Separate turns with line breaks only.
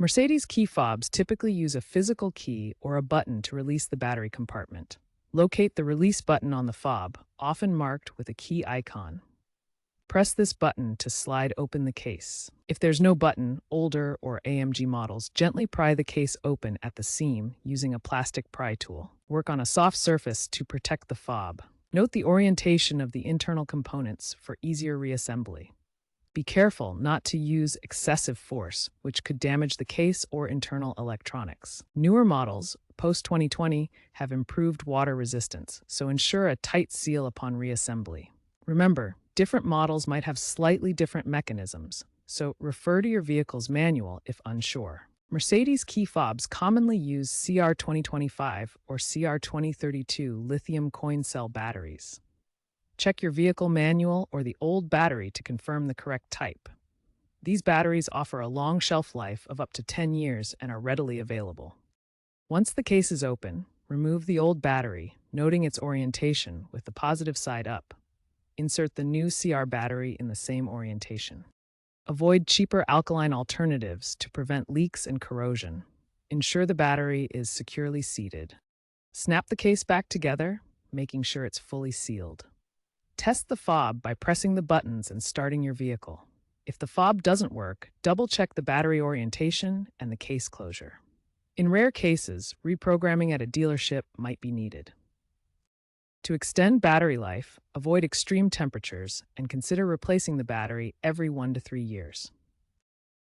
Mercedes key fobs typically use a physical key or a button to release the battery compartment. Locate the release button on the fob, often marked with a key icon. Press this button to slide open the case. If there's no button, older or AMG models gently pry the case open at the seam using a plastic pry tool. Work on a soft surface to protect the fob. Note the orientation of the internal components for easier reassembly. Be careful not to use excessive force, which could damage the case or internal electronics. Newer models, post-2020, have improved water resistance, so ensure a tight seal upon reassembly. Remember, different models might have slightly different mechanisms, so refer to your vehicle's manual if unsure. Mercedes key fobs commonly use CR 2025 or CR 2032 lithium coin cell batteries. Check your vehicle manual or the old battery to confirm the correct type. These batteries offer a long shelf life of up to 10 years and are readily available. Once the case is open, remove the old battery, noting its orientation with the positive side up. Insert the new CR battery in the same orientation. Avoid cheaper alkaline alternatives to prevent leaks and corrosion. Ensure the battery is securely seated. Snap the case back together, making sure it's fully sealed. Test the fob by pressing the buttons and starting your vehicle. If the fob doesn't work, double-check the battery orientation and the case closure. In rare cases, reprogramming at a dealership might be needed. To extend battery life, avoid extreme temperatures and consider replacing the battery every 1 to 3 years.